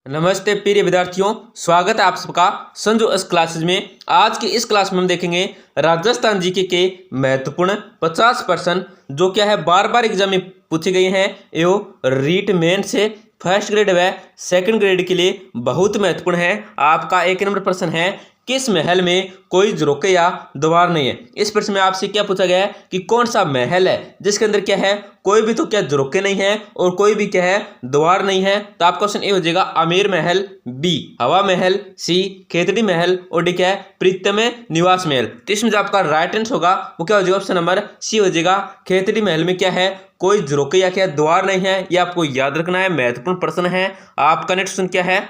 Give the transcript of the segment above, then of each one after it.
नमस्ते प्रिय विद्यार्थियों, स्वागत है आप सबका संजू एस क्लासेज में। आज की इस क्लास में हम देखेंगे राजस्थान जीके के महत्वपूर्ण 50 प्रश्न जो क्या है बार बार एग्जाम में पूछे गए हैं एवं रीट मेन से फर्स्ट ग्रेड व सेकंड ग्रेड के लिए बहुत महत्वपूर्ण है। आपका 1 नंबर प्रश्न है, किस महल में कोई झरोखे या द्वार नहीं है। इस प्रश्न में आपसे क्या पूछा गया है कि कौन सा महल है जिसके अंदर क्या है कोई भी तो क्या झरोखे नहीं है और कोई भी क्या है द्वार नहीं है। तो आपका क्वेश्चन ए हो जाएगा आमेर महल, बी हवा महल, सी खेतड़ी महल और डी क्या है प्रीतम निवास महल। तो इसमें जो आपका राइट आंसर होगा वो क्या हो जाएगा, ऑप्शन नंबर सी हो जाएगा। खेतड़ी महल में क्या है कोई झरोखे या क्या द्वार नहीं है। यह आपको याद रखना है, महत्वपूर्ण प्रश्न है। आपका नेक्स्ट क्वेश्चन क्या है,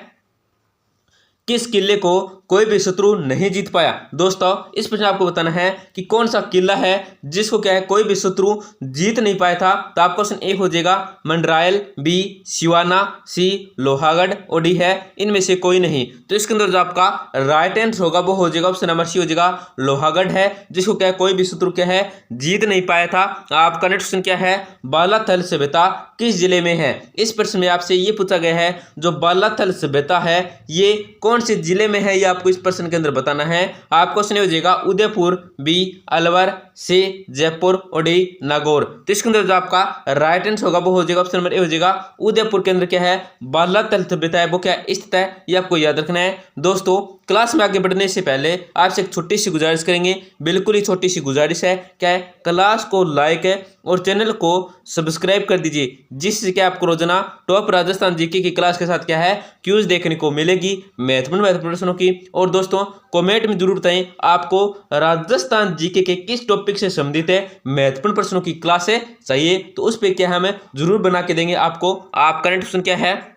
किस किले को कोई भी शत्रु नहीं जीत पाया। दोस्तों इस प्रश्न आपको बताना है कि कौन सा किला है जिसको क्या है कोई भी शत्रु जीत नहीं पाया था। तो आपका क्वेश्चन ए हो जाएगा मंडरायल, बी सिवाना, सी लोहागढ़ और डी है इनमें से कोई नहीं। तो इसके अंदर जो आपका राइट आंसर होगा वो हो जाएगा ऑप्शन नंबर सी हो जाएगा लोहागढ़ है, जिसको क्या है कोई भी शत्रु क्या है जीत नहीं पाया था। आपका नेक्स्ट क्वेश्चन क्या है, बालाथल सभ्यता किस जिले में है। इस प्रश्न में आपसे ये पूछा गया है जो बालाथल सभ्यता है ये कौन से जिले में है, ये आपको इस प्रश्न के अंदर बताना है। आपको क्वेश्चन हो जाएगा उदयपुर, बी अलवर, सी जयपुर और डी नागौर। तो इसके अंदर जो आपका राइट आंसर होगा वो हो जाएगा ऑप्शन नंबर ए हो जाएगा उदयपुर के अंदर क्या है बालाथल सभ्यता है वो क्या स्थित है, ये आपको याद रखना है। दोस्तों क्लास में आगे बढ़ने से पहले आपसे एक छोटी सी गुजारिश करेंगे, बिल्कुल ही छोटी सी गुजारिश है। क्या है, क्लास को लाइक है और चैनल को सब्सक्राइब कर दीजिए, जिससे कि आपको रोजाना टॉप राजस्थान जीके की क्लास के साथ क्या है क्यूज देखने को मिलेगी महत्वपूर्ण प्रश्नों की। और दोस्तों कमेंट में जरूर बताएं आपको राजस्थान जीके के किस टॉपिक से संबंधित है महत्वपूर्ण प्रश्नों की क्लासें चाहिए, तो उस पर क्या है हम जरूर बना के देंगे आपको। आपका नेक्स्ट क्वेश्चन क्या है,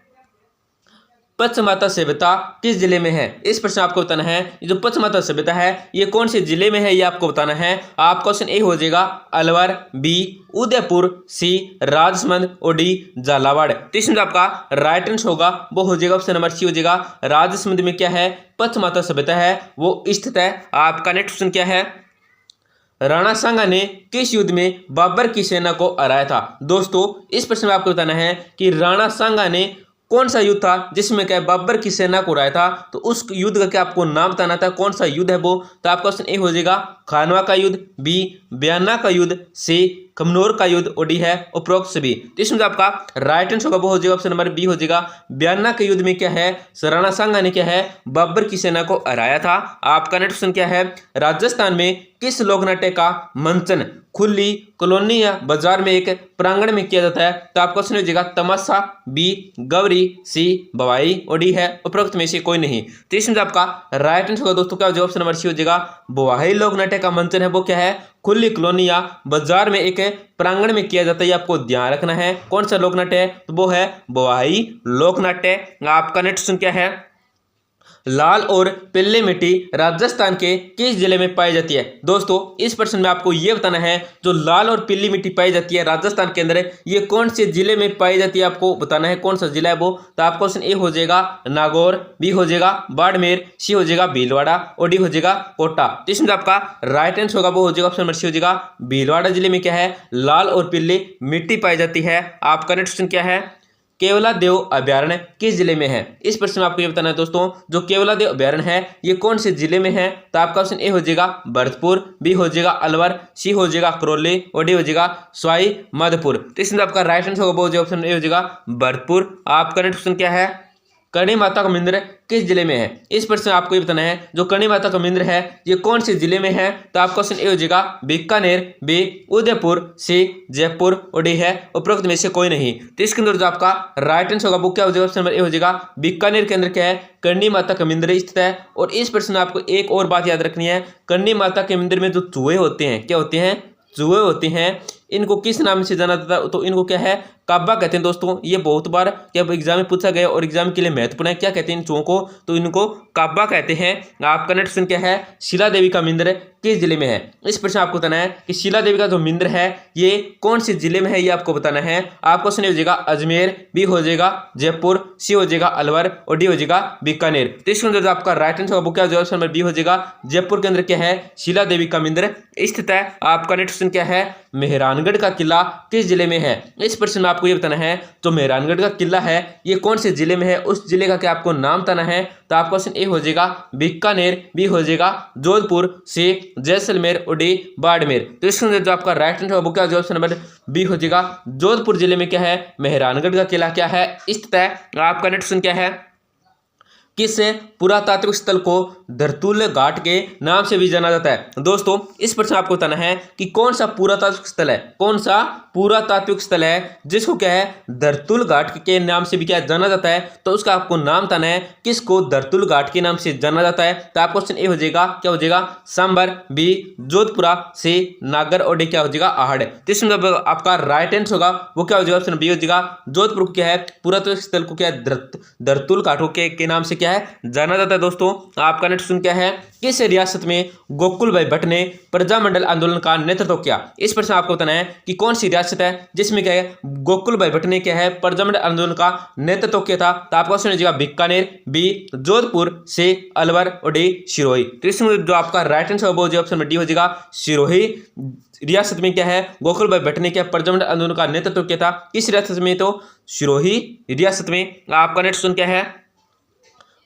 पचमाता सभ्यता किस जिले में है। इस प्रश्न आपको बताना है ये जो पचमाता सभ्यता है ये कौन से जिले में है, ये आपको बताना है। आप क्वेश्चन ए हो जाएगा अलवर, बी उदयपुर, सी राजसमंद और डी झालावाड़। तो इसमें जो आपका राइट आंसर होगा वो हो जाएगा ऑप्शन नंबर सी हो जाएगा राजसमंद में क्या है पचमाता सभ्यता है वो स्थित है। आपका नेक्स्ट क्वेश्चन क्या है, राणा सांगा ने किस युद्ध में बाबर की सेना को हराया था। दोस्तों इस प्रश्न में आपको बताना है कि राणा सांगा ने कौन सा युद्ध था जिसमें क्या बाबर की सेना को हराया था। तो उस युद्ध का क्या आपको नाम बताना था, कौन सा युद्ध है वो। तो आपका क्वेश्चन ए हो जाएगा खानवा का युद्ध, बी बयाना का युद्ध, सी कमनौर का युद्ध और डी है उपरोक्त सभी। तो इसमें आपका राइट आंसर होगा वो हो जाएगा ऑप्शन नंबर बी हो जाएगा बयाना के युद्ध में क्या है राणा सांगा ने क्या है बाबर की सेना को हराया था। आपका नेक्स्ट क्वेश्चन क्या है, राजस्थान में किस लोक नाट्य का मंचन खुली कॉलोनी या बाजार में एक प्रांगण में किया जाता है। तो आपका क्वेश्चन हो जाएगा तमाशा, बी गौरी, सी बवाई और डी है उपरोक्त में से कोई नहीं। तो इसमें आपका राइट आंसर होगा दोस्तों क्या हो जाएगा ऑप्शन नंबर सी हो जाएगा बवाई लोक नाट्य का मंचन है वो क्या है खुली कॉलोनी या बाजार में एक प्रांगण में किया जाता है। आपको ध्यान रखना है कौन सा लोक नाट्य है, तो वो है बवाई लोक नाट्य। आपका नेक्स्ट क्वेश्चन क्या है, लाल और पीली मिट्टी राजस्थान के किस जिले में पाई जाती है। दोस्तों इस प्रश्न में आपको यह बताना है जो लाल और पीली मिट्टी पाई जाती है राजस्थान के अंदर ये कौन से जिले में पाई जाती है, आपको बताना है कौन सा जिला है वो। तो आपका क्वेश्चन ए हो जाएगा नागौर, बी हो जाएगा बाड़मेर, सी हो जाएगा भीलवाड़ा और डी हो जाएगा कोटा। तो इसमें आपका राइट आंसर होगा वो हो जाएगा ऑप्शन नंबर सी हो जाएगा भीलवाड़ा जिले में क्या है लाल और पीली मिट्टी पाई जाती है। आपका नेक्स्ट क्वेश्चन क्या है, केवलादेव अभ्यारण्य किस जिले में है। इस प्रश्न में आपको ये बताना है दोस्तों जो केवलादेव अभ्यारण्य है ये कौन से जिले में है। तो आपका ऑप्शन ए हो जाएगा भरतपुर, बी हो जाएगा अलवर, सी हो जाएगा करौली और डी हो जाएगा सवाई माधोपुर। तो इसमें आपका राइट आंसर होगा वो हो जाएगा ऑप्शन ए हो जाएगा भरतपुर। आपका नेक्स्ट क्वेश्चन क्या है, करणी माता का मंदिर किस जिले में है। इस प्रश्न में आपको ये बताना है जो करणी माता का मंदिर है ये कौन से जिले में है। तो आपका क्वेश्चन ए हो जाएगा बीकानेर, बी उदयपुर, सी जयपुर और डी है उपरोक्त में से कोई नहीं। तो इसके अंदर जो आपका राइट आंसर होगा वो क्या हो जाएगा ऑप्शन नंबर ए हो जाएगा बीकानेर के अंदर क्या है करणी माता का मंदिर स्थित है। और इस प्रश्न में आपको एक और बात याद रखनी है, करणी माता के मंदिर में जो चूहे होते हैं क्या होते हैं चूहे होते हैं इनको किस नाम से जाना जाता है, तो इनको क्या है काबा कहते हैं। दोस्तों ये बहुत बार क्या एग्जाम में पूछा गया और एग्जाम के लिए महत्वपूर्ण है, क्या कहते हैं इन चूहों को, तो इनको काबा कहते हैं। आपका नेक्स्ट क्वेश्चन क्या है, शिला देवी का मंदिर किस जिले में है। इस प्रश्न आपको बताना है कि शिला देवी का जो मंदिर है ये कौन से जिले में है, ये आपको बताना है। आपका क्वेश्चन हो जाएगा अजमेर, बी हो जाएगा जयपुर, सी हो जाएगा अलवर और डी हो जाएगा बीकानेर। तो इसके अंदर आपका राइट आंसर होगा क्या हो जाएगा ऑप्शन नंबर बी हो जाएगा जयपुर के अंदर क्या है शिला देवी का मंदिर स्थित है। आपका नेक्स्ट क्वेश्चन क्या है, मेहरान मेहरानगढ़ का किला किस जिले में है। इस प्रश्न में आपको ये बताना है जो मेहरानगढ़ का किला है ये कौन से जिले में है, उस जिले का क्या आपको नाम बताना है। तो आपका ऑप्शन ए हो जाएगा बीकानेर, बी हो जाएगा जोधपुर, सी जैसलमेर और डी बाड़मेर। तो इसके अंदर जो आपका राइट आंसर वो क्या हो जाएगा, ऑप्शन नंबर बी हो जाएगा जोधपुर जिले में क्या है मेहरानगढ़ का किला क्या है स्थित है। आपका नेक्स्ट क्वेश्चन क्या है, किस पुरातात्विक स्थल को धरतुल घाट के नाम से भी जाना जाता है। दोस्तों इस प्रश्न आपको बताना है कि कौन सा पुरातात्विक स्थल है, कौन सा पुरातात्विक स्थल है जिसको क्या है धरतुल घाट के नाम से भी क्या जाना जाता है। तो उसका आपको नाम बताना है किसको धरतुल घाट के नाम से जाना जाता है। तो आपका क्वेश्चन ए हो जाएगा क्या हो जाएगा सांबर, बी जोधपुरा, सी नागर और डी क्या हो जाएगा आहड़। तो इसमें आपका राइट आंसर होगा वो क्या हो जाएगा, ऑप्शन बी हो जाएगा जोधपुर को क्या है पुरातात्विक स्थल को क्या धरतुल घाटों के नाम से क्या है जाना जाता है। दोस्तों आपका नेक्स्ट क्वेश्चन क्या है, किस रियासत में गोकुल भाई भट्ट ने प्रजामंडल आंदोलन का नेतृत्व किया। इस प्रश्न आपको बताना है कि कौन सी रियासत है जिसमें क्या है गोकुल भाई भट्ट ने क्या है प्रजामंडल आंदोलन का नेतृत्व किया था। तो आपका ऑप्शन हो जाएगा बीकानेर, बी जोधपुर, सी अलवर और डी सिरोही। तो इसमें जो आपका राइट आंसर वो ऑप्शन में डी हो जाएगा सिरोही रियासत में क्या है गोकुल भाई भट्ट ने क्या प्रजामंडल आंदोलन का नेतृत्व किया था। किस रियासत में, तो सिरोही रियासत में। आपका नेक्स्ट क्वेश्चन क्या है,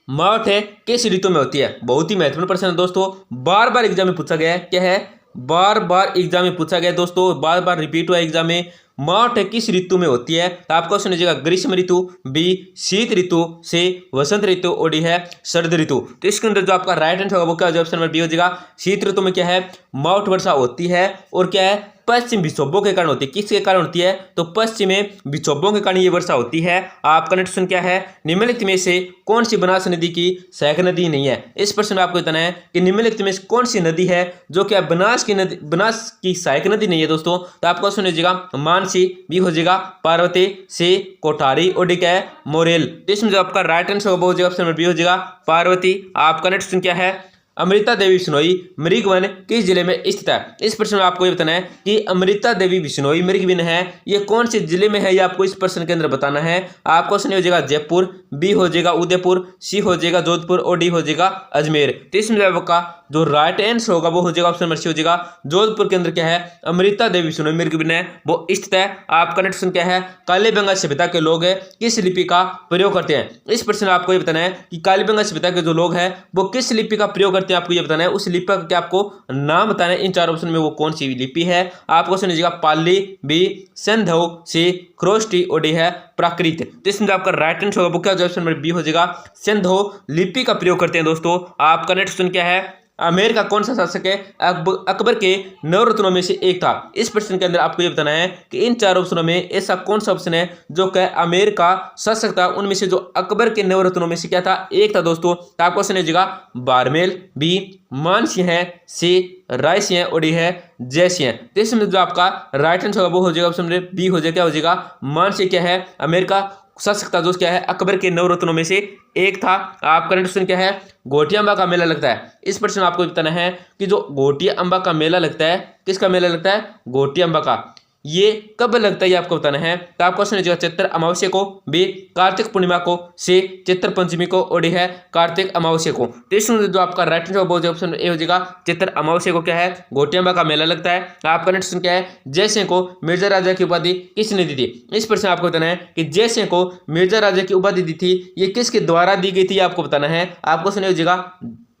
मावठ है किस ऋतु में होती है। बहुत ही महत्वपूर्ण प्रश्न है दोस्तों, बार बार एग्जाम में पूछा गया है, क्या है बार बार एग्जाम में पूछा गया है दोस्तों, बार बार रिपीट हुआ एग्जाम में। मावठ है किस ऋतु में होती है। तो आपका क्वेश्चन हो जाएगा ग्रीष्म ऋतु, बी शीत ऋतु, सी वसंत ऋतु और डी है शरद ऋतु। तो इसके अंदर जो आपका राइट आंसर होगा वो क्या हो जाएगा, ऑप्शन नंबर बी हो जाएगा शीत ऋतु में क्या है मावठ वर्षा होती है और क्या है पश्चिम विक्षोभों के कारण होती है। किसके कारण होती है, तो पश्चिमी विक्षोभों के कारण ये वर्षा होती है। आपका नेक्स्ट क्वेश्चन क्या है, निम्नलिखित में से कौन सी बनास नदी की सहायक नदी नहीं है। इस प्रश्न में आपको बताना है कि निम्नलिखित में से कौन सी नदी है जो क्या बनास की सहायक नदी नहीं है। दोस्तों तो आपका क्वेश्चन हो जाएगा मानसी, बी हो जाएगा पार्वती, सी कोठारी और डी क्या है मोरेल। तो इसमें जो आपका राइट आंसर होगा वो हो जाएगा ऑप्शन नंबर बी हो जाएगा पार्वती। आपका नेक्स्ट क्वेश्चन क्या है, अमृता देवी बिश्नोई मृगवन किस जिले में स्थित है। इस प्रश्न में आपको ये बताना है कि अमृता देवी बिश्नोई मृगवन है ये कौन से जिले में है, ये आपको इस प्रश्न के अंदर बताना है। आपका क्वेश्चन हो जाएगा जयपुर, बी हो जाएगा उदयपुर, सी हो जाएगा जोधपुर और डी हो जाएगा अजमेर। तो इसमें आपका जो राइट आंसर होगा वो हो जाएगा ऑप्शन नंबर सी हो जाएगा जोधपुर के अंदर क्या है अमृता देवी बिश्नोई मृगवन है वो स्थित है। आपका नेक्स्ट क्वेश्चन क्या है, कालीबंगा सभ्यता के लोग किस लिपि का प्रयोग करते हैं। इस प्रश्न में आपको ये बताना है कि कालीबंगा सभ्यता के जो लोग हैं वो किस लिपि का प्रयोग करते हैं। आपको ये बताना है उस लिपि का क्या आपको नाम बताना है। इन चार ऑप्शन में वो कौन सी लिपि है। आपको ऑप्शन दीजिएगा पाली, बी सिंधु, सी ख्रोष्टी और डी है प्राकृत। तो इसमें आपका राइट आंसर होगा वो क्या ऑप्शन नंबर बी हो जाएगा सिंधु लिपि का प्रयोग करते हैं। दोस्तों आपका नेक्स्ट क्वेश्चन क्या है, आमेर का कौन सा शासक है अकबर के 9 रत्नों में से एक था। इस प्रश्न के अंदर आपको ये बताना है कि इन 4 ऑप्शनों में ऐसा कौन सा ऑप्शन है जो कि आमेर का शासक था, उनमें से जो अकबर के 9 रत्नों में से क्या था एक था। दोस्तों तो आपको ऑप्शन है बारमेल, बी मानसिंह है, सी रायसिंह और डी है जयसिंह। तो इसमें जो आपका राइट आंसर होगा वो हो जाएगा ऑप्शन बी हो जाएगा क्या हो जाएगा मानसिंह क्या है अमेर का शासक था जो क्या है अकबर के 9 रत्नों में से एक था। आपका क्वेश्चन क्या है, घोटिया अम्बा का मेला लगता है। इस प्रश्न में आपको बताना है कि जो घोटिया अम्बा का मेला लगता है किसका मेला लगता है घोटिया अम्बा का, ये कब लगता है ये आपको बताना है। तो आपका क्वेश्चन है चैत्र अमावस्या को, बी कार्तिक पूर्णिमा को, सी चित्र पंचमी को और डी है कार्तिक अमावस्या को। तो इसमें जो आपका राइट आंसर वो ऑप्शन ए हो जाएगा चित्र अमावस्या को क्या है घोटिया अम्बा का मेला लगता है। आपका नेक्स्ट क्वेश्चन क्या है, जयसिंह को मिर्जा राजा की उपाधि किसने दी थी। इस प्रश्न आपको बताना है कि जयसिंह को मिर्जा राजा की उपाधि दी थी ये किसके द्वारा दी गई थी आपको बताना है। आपको क्वेश्चन हो जाएगा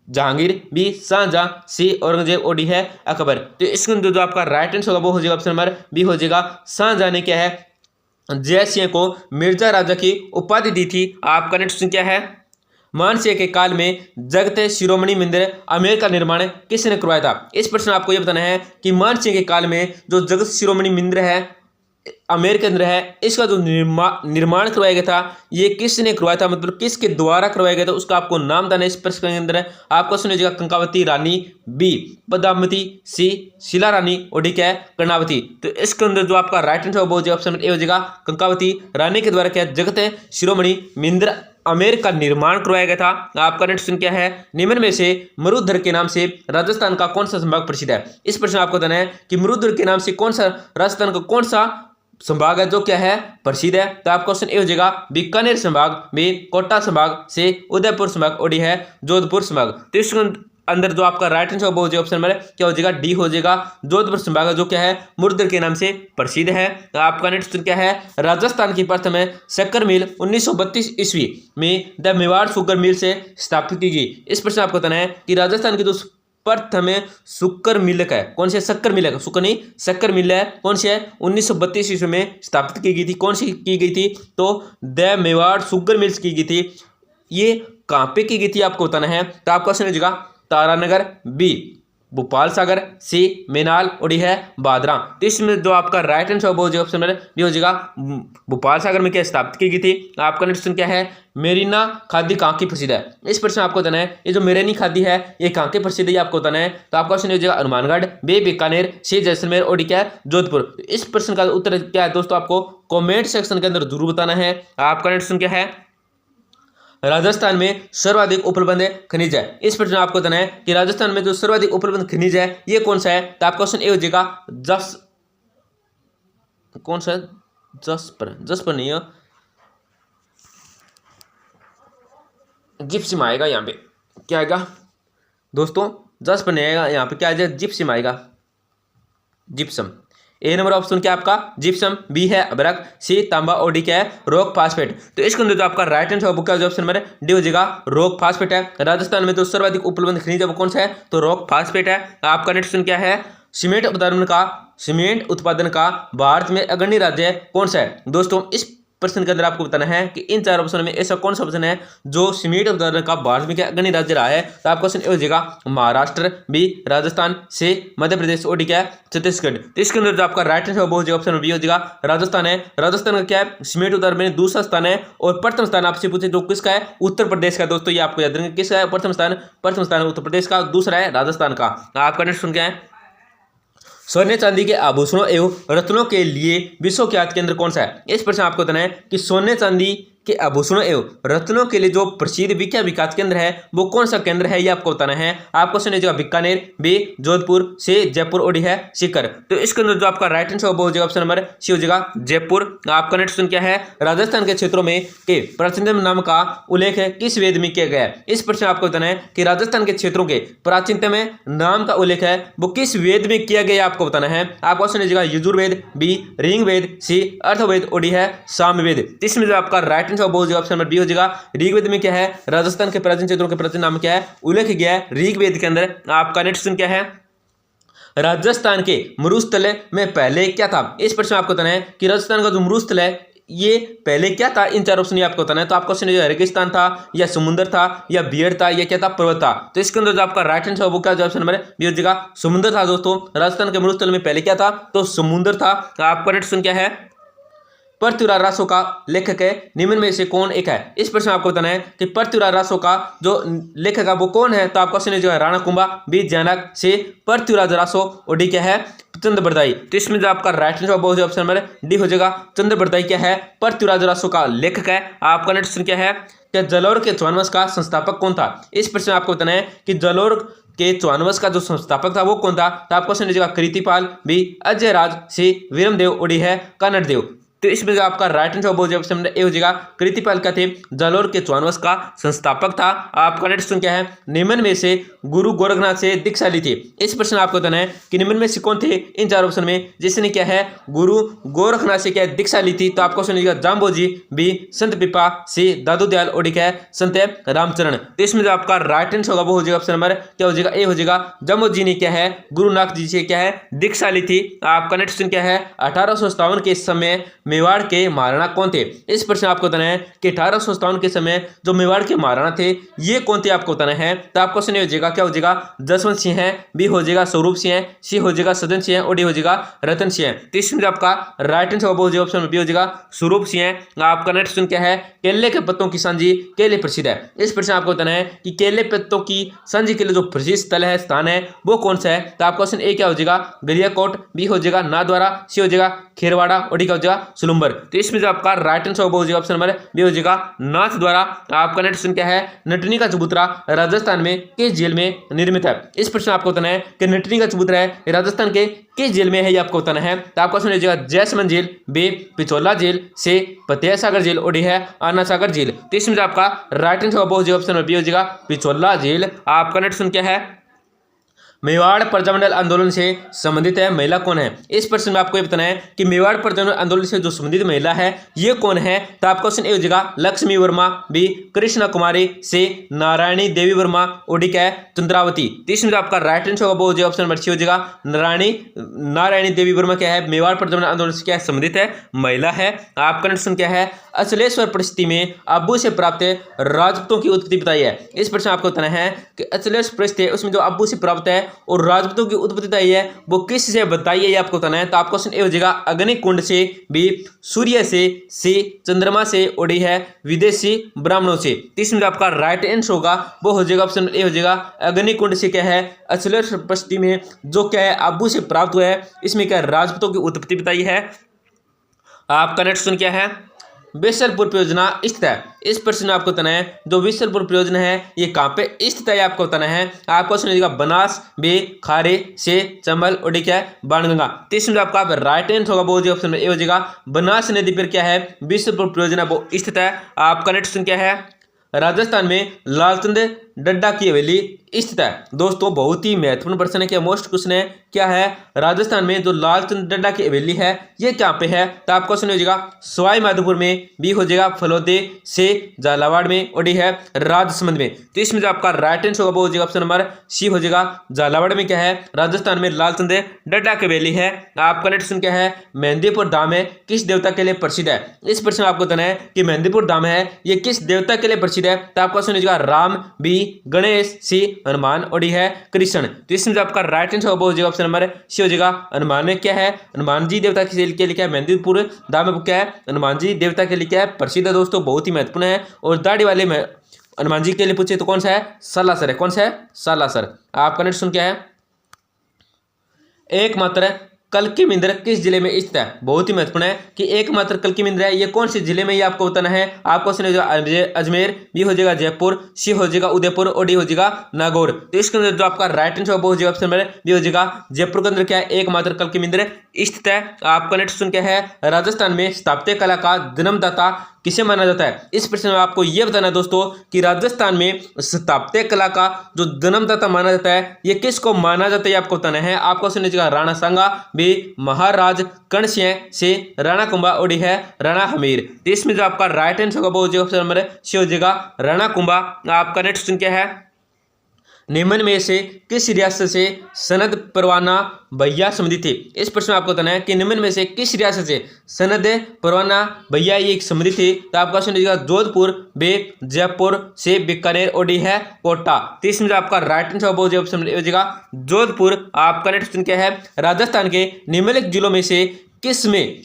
जहांगीर, बी शाहजहां, सी औरंगजेब और डी है अकबर। तो इसके अंदर जो आपका राइट आंसर होगा वो हो जाएगा ऑप्शन नंबर बी हो जाएगा शाहजहां ने क्या है जयसिंह को मिर्जा राजा की उपाधि दी थी। आपका नेक्स्ट क्वेश्चन क्या है, मानसिंह के काल में जगत शिरोमणि मंदिर आमेर का निर्माण किसने करवाया था। इस प्रश्न आपको यह बताना है कि मानसिंह के काल में जो जगत शिरोमणि मंदिर है आमेर के अंदर है इसका जो निर्माण करवाया गया था ये किसने करवाया था, मतलब किसके द्वारा करवाया गया था उसका आपको नाम देना है। इस प्रश्न के अंदर आपको सुनिए जाएगा कंकावती रानी, बी पद्मावती, सी शिला रानी और डी क्या है कर्णावती। तो इसके अंदर जो आपका राइट आंसर वो ऑप्शन ए हो जाएगा कंकावती रानी के द्वारा क्या जगत शिरोमणि मंदिर आमेर का निर्माण करवाया गया था। आपका नेक्स्ट क्वेश्चन क्या है, निम्न में से मरुधर के नाम से राजस्थान का कौन सा संभाग प्रसिद्ध है। इस प्रश्न आपको बताना है कि मरुधर के नाम से कौन सा राजस्थान का कौन सा संभाग है जो क्या है प्रसिद्ध है। तो आपका क्वेश्चन ए हो जाएगा बीकानेर संभाग, बी कोटा संभाग, सी उदयपुर संभाग और डी है जोधपुर संभाग। तो अंदर जो आपका राइट आंसर वो हो जाएगा ऑप्शन नंबर क्या हो जाएगा डी हो जाएगा। जोधपुर संभाग जो क्या है मुर्दर के नाम से प्रसिद्ध है। तो आपका नेक्स्ट क्या है राजस्थान की प्रथम शक्कर मिल 1932 ईस्वी में द मेवाड़ शुगर मिल से स्थापित की गई। इस प्रश्न आपको बताना है कि राजस्थान की जो प्रथम शुक्कर मिल है कौन सी है शक्कर मिल है शुक्कर नहीं शक्कर मिल है कौन सी है 1932 ईस्वी में स्थापित की गई थी। कौन सी की गई थी तो द मेवाड़ शुगर मिल्स की गई थी। ये कहाँ पे की गई थी आपको बताना है। तो आपका ऑप्शन हो जाएगा तारानगर, बी भोपाल सागर, सी मेनाल और डी है बादरा। तो इसमें जो आपका राइट आंसर वो जो ऑप्शन नंबर डी हो जाएगा भोपाल सागर में क्या स्थापित की गई थी। आपका नेक्स्ट क्या है मेरीना खादी कहाँ की प्रसिद्ध है। इस प्रश्न आपको बताना है ये जो मेरेनी खादी है ये कहाँ की प्रसिद्ध है आपको बताना है। तो आपका ऑप्शन हो जाएगा हनुमानगढ़, बी बीकानेर, सी जैसलमेर और डी क्या है जोधपुर। इस प्रश्न का उत्तर क्या है दोस्तों आपको कॉमेंट सेक्शन के अंदर जरूर बताना है। आपका नेक्स्ट क्या है राजस्थान में सर्वाधिक उपलब्ध खनिज है। इस प्रश्न आपको बताना है कि राजस्थान में जो सर्वाधिक उपलब्ध खनिज है ये कौन सा है। तो आपका क्वेश्चन ए हो जाएगा कौन सा जसपर नहीं है जिप्सम आएगा यहाँ पे। क्या आएगा दोस्तों जसपर नहीं आएगा यहाँ पे क्या आ जाएगा जिप्सम आएगा जिप्सम। ए नंबर ऑप्शन क्या आपका जिप्सम, बी है अभ्रक, सी तांबा और डी क्या है रॉक फास्फेट। तो इसके अंदर जो आपका राइट आंसर क्या ऑप्शन नंबर डी हो जाएगा रॉक फास्फेट है। राजस्थान में जो सर्वाधिक उपलब्ध खनिज है वो कौन सा है तो रॉक फास्फेट है। आपका नेक्स्ट क्या है सीमेंट उत्पादन का भारत में अग्रणी राज्य कौन सा है। दोस्तों इस प्रश्न के अंदर आपको बताना है कि इन चार ऑप्शन में ऐसा कौन सा ऑप्शन है जो सीमेंट उत्पादन का भारत में क्या अग्रणी राज्य रहा है। तो आपका क्वेश्चन हो जाएगा महाराष्ट्र, बी राजस्थान, सी मध्य प्रदेश और डी क्या है छत्तीसगढ़। तो इसके अंदर जो आपका राइट आंसर वो हो जाएगा ऑप्शन बी हो जाएगा राजस्थान है। राजस्थान का क्या है सीमेंट उत्पादन में दूसरा स्थान है और प्रथम स्थान आपसे पूछे जो किसका है उत्तर प्रदेश का। दोस्तों ये आपको याद रखेंगे किसका है प्रथम स्थान उत्तर प्रदेश का, दूसरा है राजस्थान का। आपका नेक्स्ट क्या है सोने चांदी के आभूषणों एवं रत्नों के लिए विश्वख्यात केंद्र कौन सा है। इस प्रश्न आपको बताना है कि सोने चांदी के आभूषणों एवं रत्नों के लिए जो प्रसिद्ध विख्यात केंद्र है वो कौन सा केंद्र है ये आपको बताना है। आपको सुनिए जगह बीकानेर, बी जोधपुर, सी जयपुर और डी है सीकर। तो इसके अंदर जो आपका राइट आंसर वो हो जाएगा ऑप्शन नंबर सी हो जाएगा जयपुर। आपका नेक्स्ट क्या है राजस्थान के क्षेत्रों में के प्राचीनतम नाम का उल्लेख किस वेद में किया गया है। इस प्रश्न आपको बताना है कि राजस्थान के क्षेत्रों के प्राचीनतम नाम का उल्लेख है वो किस वेद में किया गया आपको बताना है। आपको ऑप्शन जाएगा यजुर्वेद, बी ऋग्वेद, सी अर्थवेद और डी है सामवेद। इसमें जो आपका राइट ऑप्शन नंबर बी हो जाएगा ऋग्वेद में क्या है राजस्थान के प्राचीन क्षेत्रों के प्राचीन नाम क्या है उल्लेख गया है ऋग्वेद के अंदर। आपका नेक्स्ट क्या है राजस्थान के मरुस्थल में पहले क्या था। इस प्रश्न आपको बताना है कि राजस्थान का जो मरुस्थल है ये पहले क्या था। इन चार ऑप्शन आपको बताना है। तो आपका ऑप्शन रेगिस्तान था या समुद्र था या बियर था या क्या था पर्वत था। तो इसके अंदर जो आपका राइट आंसर वो क्या ऑप्शन नंबर बी हो जाएगा समुद्र था। दोस्तों राजस्थान के मरुस्थल में पहले क्या था तो समुद्र था। आपका नेक्स्ट क्या है पृथ्वीराज रासो का लेखक है निम्न में से कौन एक है। इस प्रश्न आपको बताना है कि पृथ्वीराज रासो का जो लेखक है वो कौन है। तो आपका ऑप्शन जो है राणा कुंभा, बी जनक, सी पृथ्वीराज रासो और डी क्या है चंद्रबरदाई। तो इसमें जो आपका राइट आंसर वो ऑप्शन नंबर डी हो जाएगा चंद्रबरदाई क्या है पृथ्वीराज रासो का लेखक है। आपका नेक्स्ट क्या है कि जलोर के चौहान का संस्थापक कौन था। इस प्रश्न आपको बताना है कि जलोर के चौहान का जो संस्थापक था वो कौन था। तो आपको ऑप्शन जाएगा कृतिपाल, बी अजय राज, सी वीरमदेव और डी है कन्नड़ देव। तो इसमें जो आपका राइट आंसर वो ऑप्शन ए हो जाएगा कृतिपाल का थे जालोर के चौहान का संस्थापक था। आपका नेक्स्ट क्या है निम्न में से गुरु गोरखनाथ से दीक्षा ली थी। इस प्रश्न आपको बताना है कि निम्न में से कौन थे इन चार ऑप्शन में जिसने क्या है गुरु गोरखनाथ से क्या दीक्षा ली थी। तो आपको सुनिएगा जाम्बोजी, बी संत पिपा, सी दादू दयाल और डी क्या है संत रामचरण। तो इसमें जो आपका राइट आंसर होगा वो हो जाएगा ऑप्शन नंबर क्या हो जाएगा ए हो जाएगा जाम्बोजी ने क्या है गुरुनाथ जी से क्या है दीक्षा ली थी। आपका नेक्स्ट क्या है 1857 के समय मेवाड़ के महाराणा कौन थे। इस प्रश्न आपको बताना है कि 1857 के समय जो मेवाड़ के महाराणा थे ये कौन थे आपको बताना है। तो आपको सुनिए हो जाएगा क्या हो जाएगा जसवंत सिंह है, बी हो जाएगा स्वरूप सिंह है, सी हो जाएगा सदन सिंह है और डी हो जाएगा रतन सिंह है। तो इसमें आपका राइट आंसर हो जाएगा ऑप्शन बी हो जाएगा स्वरूप सिंह है। आपका नेक्स्ट क्या है केले के पत्तों की सांझी के लिए प्रसिद्ध है। इस प्रश्न आपको बताना है कि केले पत्तों की सांझी के लिए जो प्रसिद्ध स्थल है स्थान है वो कौन सा है। तो आपका ऑप्शन ए क्या हो जाएगा गरियाकोट, बी हो जाएगा नाथद्वारा, सी हो जाएगा खेरवाड़ा और डी क्या हो जाएगा सुलुम्बर। तो इसमें जो आपका राइट आंसर हो जाएगा ऑप्शन नंबर बी हो जाएगा नाथ द्वारा। आपका नेक्स्ट क्वेश्चन क्या है, नटनी का चबूतरा राजस्थान में किस जेल में निर्मित है। इस प्रश्न आपको बताना है कि नटनी का चबूतरा है राजस्थान के किस जेल में है, ये आपको बताना है। तो आपका क्वेश्चन हो जाएगा जैसमंद जेल, बी पिछोला जेल, से फतेह सागर जेल और डी है आना सागर जेल। तो इसमें जो आपका राइट आंसर हो जाएगा ऑप्शन नंबर बी हो जाएगा पिछोला जेल। आपका नेक्स्ट क्वेश्चन क्या है, मेवाड़ प्रजामंडल आंदोलन से संबंधित है महिला कौन है। इस प्रश्न में आपको ये बताना है कि मेवाड़ प्रजामंडल आंदोलन से जो संबंधित महिला है ये कौन है। तो आपका क्वेश्चन ए हो जाएगा लक्ष्मी वर्मा, बी कृष्णा कुमारी, से नारायणी देवी वर्मा और डी क्या है चंद्रावती। तो इसमें जो आपका राइट आंसर होगा वो हो जाएगा ऑप्शन नंबर सी हो जाएगा नारायणी देवी वर्मा क्या है मेवाड़ प्रजामंडल आंदोलन से क्या संबंधित है महिला है। आपका क्वेश्चन क्या है, अचलेश्वर परिस्थिति में अब्बू से प्राप्त राजपूतों की उत्पत्ति बताई है। इस प्रश्न आपको बताना है कि अचलेश्वर परिस्थिति उसमें जो अब्बू से प्राप्त है और राजपूतों की उत्पत्ति बताई है वो किस से बताई है, ये आपको बताना है। तो आपका क्वेश्चन ए हो जाएगा अग्निकुंड से, बी सूर्य से, सी चंद्रमा से और डी है विदेशी ब्राह्मणों से। तो इसमें जो आपका राइट आंसर होगा वो हो जाएगा ऑप्शन ए हो जाएगा अग्निकुंड से क्या है अचलेश्वर परिस्थिति में जो क्या है अब्बू से प्राप्त हुआ है, इसमें क्या राजपूतों की उत्पत्ति बताई है। आपका नेक्स्ट क्वेश्चन क्या है, बिसलपुर परियोजना स्थित है। इस प्रश्न में आपको बताना है जो बिसलपुर परियोजना है ये कहाँ पे स्थित है, आपको बताना है। आपको सुनिएगा बनास, बी खारे, से चंबल और डी क्या है बाणगंगा। तो इसमें आपका राइट आंसर होगा वो ऑप्शन में ए हो जाएगा बनास नदी पर क्या है बिसलपुर परियोजना वो स्थित है। आपका नेक्स्ट क्वेश्चन क्या है, राजस्थान में लालचंद डड्डा की हवेली स्थित है। दोस्तों बहुत ही महत्वपूर्ण प्रश्न है, क्या मोस्ट क्वेश्चन है क्या है, राजस्थान में जो लालचंद डड्डा की हवेली है ये क्या पे है। तो आपका क्वेश्चन हो जाएगा सवाई माधोपुर में, बी हो जाएगा फलोदे, से झालावाड़ में और डी है राजसमंद में। तो इसमें जो आपका राइट आंसर होगा वो हो जाएगा ऑप्शन नंबर सी हो जाएगा झालावाड़ में क्या है राजस्थान में लालचंद डड्डा की हवेली है। आपका नेक्स्ट क्वेश्चन क्या है, मेहंदीपुर धाम है किस देवता के लिए प्रसिद्ध है। इस प्रश्न में आपको बताना है कि मेहंदीपुर धाम है ये किस देवता के लिए प्रसिद्ध है। तो आपका क्वेश्चन हो जाएगा राम, बी गणेश, सी हनुमान और डी है कृष्ण। तो इसमें जो आपका राइट आंसर हो जाएगा ऑप्शन नंबर सी हो जाएगा हनुमान में क्या है हनुमान जी देवता के लिए क्या है मेहंदीपुर धाम क्या है हनुमान जी देवता के लिए क्या है प्रसिद्ध है। दोस्तों बहुत ही महत्वपूर्ण है। और दाढ़ी वाले में हनुमान जी के लिए पूछे तो कौन सा है सालासर है, कौन सा है सालासर। आपका नेक्स्ट क्या है, एकमात्र कल्की मिंद्र किस जिले में स्थित है। बहुत ही महत्वपूर्ण है कि एकमात्र कल्की मिंद्र है ये कौन से जिले में, ये आपको बताना है। आपको अजमेर, बी हो जाएगा जयपुर, सी हो जाएगा उदयपुर और डी हो जाएगा नागौर। तो इसके अंदर जो आपका राइट आंसर हो जाएगा ऑप्शन नंबर बी हो जाएगा जयपुर के अंदर क्या है एकमात्र कल्की मिंद्र स्थित है। आपका नेक्स्ट क्या है, राजस्थान में स्थापत्य कला का जन्मदाता किसे माना जाता है। इस प्रश्न में आपको यह बताना है दोस्तों कि राजस्थान में स्थापत्य कला का जो जन्मदाता माना जाता है ये किसको माना जाता है, आपको बताना है। आपको सुनने जाएगा राणा सांगा, बी महाराज कणसिंह, से राणा कुंभा और डी है राणा हमीर। तो इसमें जो आपका राइट आंसर होगा वो हो जाएगा ऑप्शन नंबर सी हो जाएगा राणा कुंभा। आपका नेक्स्ट क्या है, निम्न में से किस रियासत से सनद परवाना भैया संबंधित थे। इस प्रश्न में आपको बताना है कि निम्न में से किस रियासत से सनद परवाना भैया ये संबंधित थे। तो आपका ऑप्शन हो जोधपुर, बे जयपुर, से बीकानेर और डी है कोटा। तो इसमें जो आपका राइट आंसर ऑप्शन हो जाएगा जोधपुर। आपका नेक्स्ट क्वेश्चन क्या है, राजस्थान के निम्नलिखित जिलों में से किस में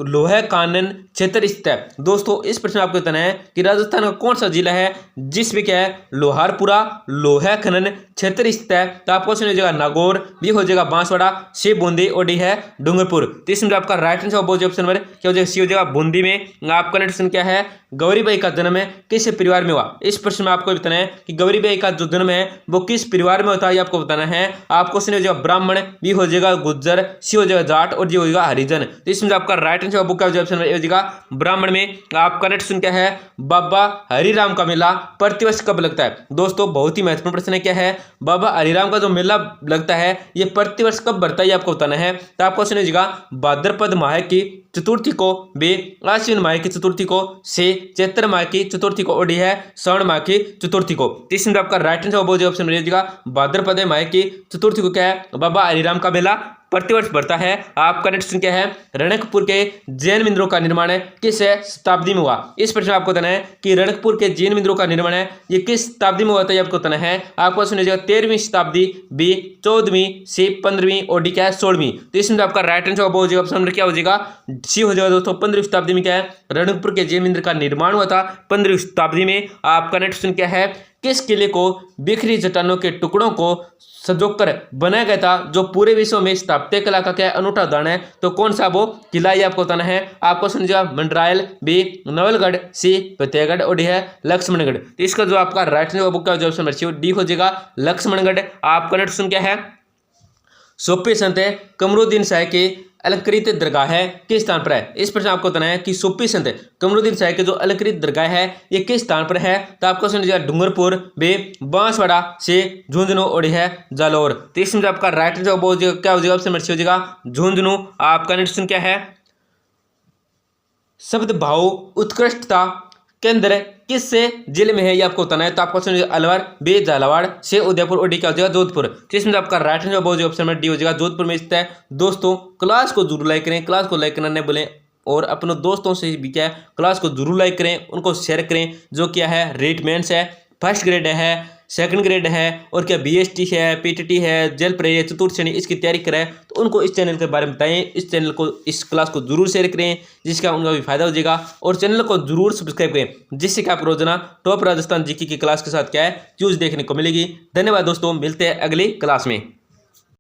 लोहे कानन क्षेत्र स्थित है। दोस्तों इस प्रश्न में आपको बताना है कि राजस्थान का कौन सा जिला है जिसमें क्या है लोहारपुरा लोहे खनन क्षेत्र स्थित है। तो आपको क्वेश्चन हो जाएगा नागौर, बी हो जाएगा बांसवाड़ा, सी बूंदी और डी है डूंगरपुर। तो इसमें आपका राइट आंसर ऑप्शन नंबर क्या हो जाएगा सी हो जाएगा बूंदी में। आपका नेक्स्ट क्या है, गौरीबाई का जन्म है किस परिवार में हुआ। इस प्रश्न में आपको बताना है कि गौरीबाई का जो जन्म है वो किस परिवार में होता है, आपको बताना है। आपको क्वेश्चन हो जाएगा ब्राह्मण, बी हो जाएगा गुज्जर, सी हो जाएगा जाट और डी हो जाएगा हरिजन। तो इसमें आपका राइट आंसर बुक का ऑप्शन हो जाएगा ब्राह्मण में। आपका नेक्स्ट क्या है, बाबा हरिराम का मेला प्रतिवर्ष कब लगता है। दोस्तों बहुत ही महत्वपूर्ण प्रश्न है, क्या है बाबा हरिराम का जो मेला लगता है ये प्रतिवर्ष कब बढ़ता है, आपको बताना है। तो आपको क्वेश्चन हो जाएगा भाद्रपद माह की चतुर्थी को, बी आश्विन माह की चतुर्थी को, से चैत्र माह की चतुर्थी को और डी है श्रावण माह की चतुर्थी को। इसमें आपका राइट आंसर ऑप्शन मिल जाएगा भाद्रपद माह की चतुर्थी को क्या है बाबा हरिराम का मेला प्रतिवर्ष बढ़ता है। आपका नेक्स्ट क्या है, रणकपुर के जैन मंदिरों का निर्माण किस शताब्दी में हुआ। इस प्रश्न में आपको बताना है कि रणकपुर के जैन मंदिरों का निर्माण है ये किस शताब्दी में हुआ था, आपको बताना है। आपको सुनिए जाएगा 13वीं शताब्दी, बी 14वीं, सी 15वीं और डी क्या है 16वीं। तो इसमें आपका राइट आंसर हो जाएगा ऑप्शन नंबर क्या हो जाएगा सी हो जाएगा दोस्तों 15वीं शताब्दी में क्या है रणकपुर के जैन मंदिर का निर्माण हुआ था 15वीं शताब्दी में। आपका नेक्स्ट क्या है, किस किले को बिखरी चट्टानों के टुकड़ों को संजोकर बनाया गया था, जो पूरे विश्व में स्थापत्य कला का क्या अनूठा उदाहरण है। तो कौन सा वो किला ये आपको बताना है। आपको समझिएगा मंडरायल, बी नवलगढ़, सी फतेहगढ़ और डी है लक्ष्मणगढ़। तो इसका जो आपका राइट जवाब क्या ऑप्शन नंबर डी हो जाएगा लक्ष्मणगढ़। आपका नेक्स्ट क्वेश्चन क्या है। सूफी संत कमरुद्दीन शाह की अलंकृत दरगाह है किस स्थान पर है। इस प्रश्न आपको बताना है कि सूफी संत कमरुद्दीन शाह की जो अलंकृत दरगाह है ये किस स्थान पर है। तो आपको समझिएगा डूंगरपुर, बे बांसवाड़ा, से झुंझुनू और है जालौर। तो इसमें आपका राइट जवाब हो जाएगा क्या हो जाएगा ऑप्शन नंबर हो जाएगा झुंझुनू। आपका नेक्स्ट क्वेश्चन क्या है। शब्द भाव उत्कृष्टता केंद्र किससे जिले में है ये आपको बताना है। तो आपको ऑप्शन अलवर, बी झालावाड़, से उदयपुर और डी क्या हो जाएगा जोधपुर। तो इसमें आपका राइट जवाब हो जाएगा ऑप्शन नंबर डी हो जाएगा जोधपुर में स्थित है। दोस्तों क्लास को जरूर लाइक करें, क्लास को लाइक करना नहीं भूलें और अपने दोस्तों से भी क्या है क्लास को जरूर लाइक करें, उनको शेयर करें। जो क्या है रेट मेंस है, फर्स्ट ग्रेड है, सेकंड ग्रेड है और क्या बीएसटी है, पीटीटी है, जेल प्रे चतुर्थ श्रेणी इसकी तैयारी करें तो उनको इस चैनल के बारे में बताएं। इस चैनल को इस क्लास को जरूर शेयर करें जिसका उनका भी फायदा हो जाएगा और चैनल को जरूर सब्सक्राइब करें जिससे कि आप रोजाना टॉप राजस्थान जीके की क्लास के साथ क्या है न्यूज़ देखने को मिलेगी। धन्यवाद दोस्तों, मिलते हैं अगली क्लास में।